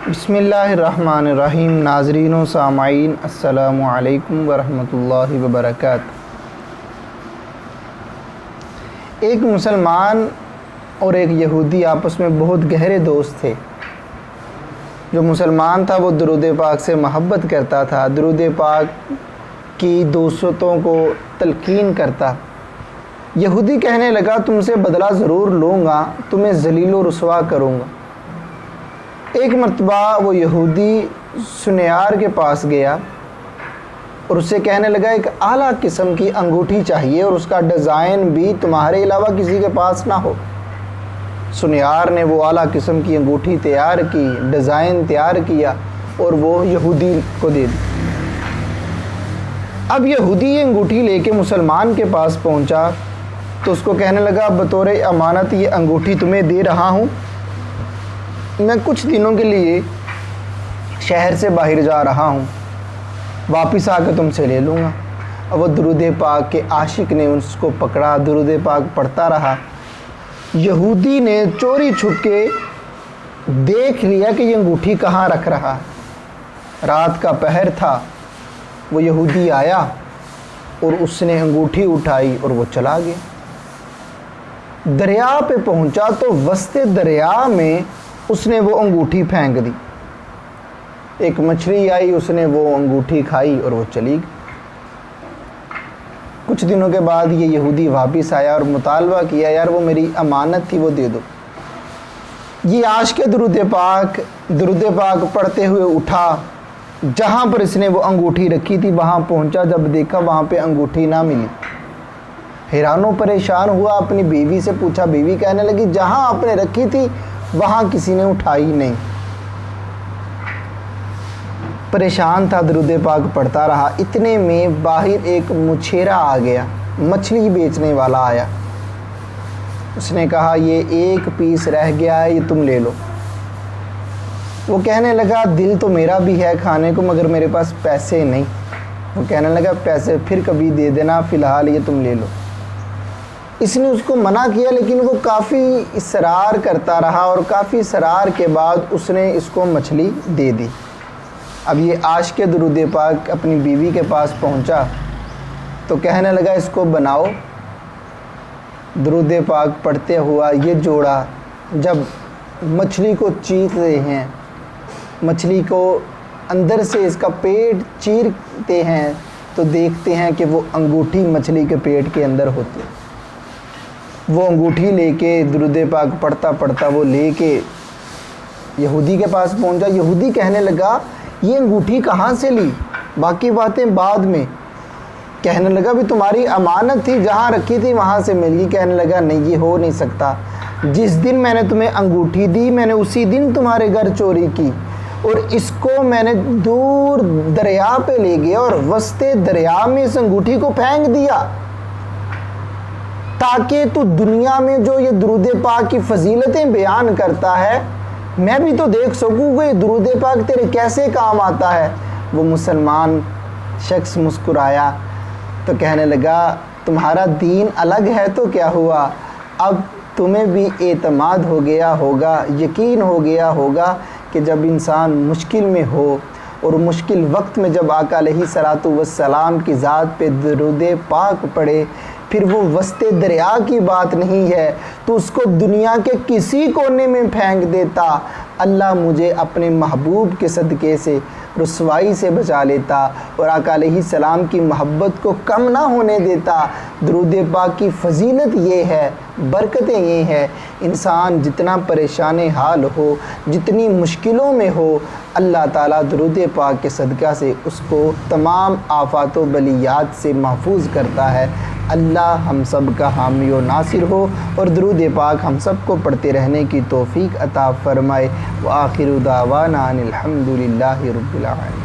بسم اللہ الرحمن الرحیم۔ ناظرین و سامعین السلام علیکم ورحمۃ اللہ وبرکاتہ۔ ایک مسلمان اور ایک یہودی آپس میں بہت گہرے دوست تھے۔ جو مسلمان تھا وہ درود پاک سے محبت کرتا تھا، درود پاک کی دوستوں کو تلقین کرتا۔ یہودی کہنے لگا تم سے بدلہ ضرور لوں گا، تمہیں ذلیل و رسوا کروں گا۔ ایک مرتبہ وہ یہودی سنیار کے پاس گیا اور اس سے کہنے لگا ایک اعلیٰ قسم کی انگوٹھی چاہیے اور اس کا ڈیزائن بھی تمہارے علاوہ کسی کے پاس نہ ہو۔ سنیار نے وہ اعلیٰ قسم کی انگوٹھی تیار کی، ڈیزائن تیار کیا اور وہ یہودی کو دے دی۔ اب یہودی یہ انگوٹھی لے کے مسلمان کے پاس پہنچا تو اس کو کہنے لگا بطور امانت یہ انگوٹھی تمہیں دے رہا ہوں، میں کچھ دنوں کے لیے شہر سے باہر جا رہا ہوں، واپس آ کے تم سے لے لوں گا۔ اور وہ درود پاک کے عاشق نے اس کو پکڑا، درود پاک پڑھتا رہا۔ یہودی نے چوری چھپ کے دیکھ لیا کہ یہ انگوٹھی کہاں رکھ رہا ہے۔ رات کا پہر تھا، وہ یہودی آیا اور اس نے انگوٹھی اٹھائی اور وہ چلا گیا۔ دریا پہ پہنچا تو وسط دریا میں اس نے وہ انگوٹھی پھینک دی۔ ایک مچھلی آئی، اس نے وہ انگوٹھی کھائی اور وہ چلی گئی۔ کچھ دنوں کے بعد یہ یہودی واپس آیا اور مطالبہ کیا یار وہ میری امانت تھی وہ دے دو۔ یہ عاشق درود پاک پڑھتے ہوئے اٹھا، جہاں پر اس نے وہ انگوٹھی رکھی تھی وہاں پہنچا، جب دیکھا وہاں پہ انگوٹھی نہ ملی۔ حیران و پریشان ہوا، اپنی بیوی سے پوچھا، بیوی کہنے لگی جہاں آپ نے رکھی تھی وہاں کسی نے اٹھائی نہیں۔ پریشان تھا، درود پاک پڑھتا رہا۔ اتنے میں باہر ایک مچھیرا آ گیا، مچھلی بیچنے والا آیا۔ اس نے کہا یہ ایک پیس رہ گیا ہے، یہ تم لے لو۔ وہ کہنے لگا دل تو میرا بھی ہے کھانے کو مگر میرے پاس پیسے نہیں۔ وہ کہنے لگا پیسے پھر کبھی دے دینا، فی الحال یہ تم لے لو۔ اس نے اس کو منع کیا لیکن وہ کافی اصرار کرتا رہا اور کافی اصرار کے بعد اس نے اس کو مچھلی دے دی۔ اب یہ عاشق درود پاک اپنی بیوی کے پاس پہنچا تو کہنے لگا اس کو بناؤ۔ درود پاک پڑھتے ہوا یہ جوڑا جب مچھلی کو چیرتے ہیں، مچھلی کو اندر سے اس کا پیٹ چیرتے ہیں تو دیکھتے ہیں کہ وہ انگوٹھی مچھلی کے پیٹ کے اندر ہوتی ہے۔ وہ انگوٹھی لے کے درود پاک پڑھتا پڑھتا وہ لے کے یہودی کے پاس پہنچا۔ یہودی کہنے لگا یہ انگوٹھی کہاں سے لی؟ باقی باتیں بعد میں۔ کہنے لگا بھی تمہاری امانت تھی، جہاں رکھی تھی وہاں سے مل گئی۔ کہنے لگا نہیں یہ ہو نہیں سکتا، جس دن میں نے تمہیں انگوٹھی دی میں نے اسی دن تمہارے گھر چوری کی اور اس کو میں نے دور دریا پہ لے گیا اور وسط دریا میں اس انگوٹھی کو پھینک دیا تاکہ تو دنیا میں جو یہ درود پاک کی فضیلتیں بیان کرتا ہے میں بھی تو دیکھ سکوں کہ یہ درود پاک تیرے کیسے کام آتا ہے۔ وہ مسلمان شخص مسکرایا تو کہنے لگا تمہارا دین الگ ہے تو کیا ہوا، اب تمہیں بھی اعتماد ہو گیا ہوگا، یقین ہو گیا ہوگا کہ جب انسان مشکل میں ہو اور مشکل وقت میں جب آقا علیہ الصلوۃ والسلام کی ذات پہ درود پاک پڑھے پھر وہ وسط دریا کی بات نہیں ہے تو اس کو دنیا کے کسی کونے میں پھینک دیتا، اللہ مجھے اپنے محبوب کے صدقے سے رسوائی سے بچا لیتا اور آقا علیہ السلام کی محبت کو کم نہ ہونے دیتا۔ درود پاک کی فضیلت یہ ہے، برکتیں یہ ہے، انسان جتنا پریشان حال ہو، جتنی مشکلوں میں ہو، اللہ تعالیٰ درود پاک کے صدقہ سے اس کو تمام آفات و بلیات سے محفوظ کرتا ہے۔ اللہ ہم سب کا حامی و ناصر ہو اور درود پاک ہم سب کو پڑھتے رہنے کی توفیق عطا فرمائے۔ وآخر دعوانا ان الحمد للہ رب العالمین۔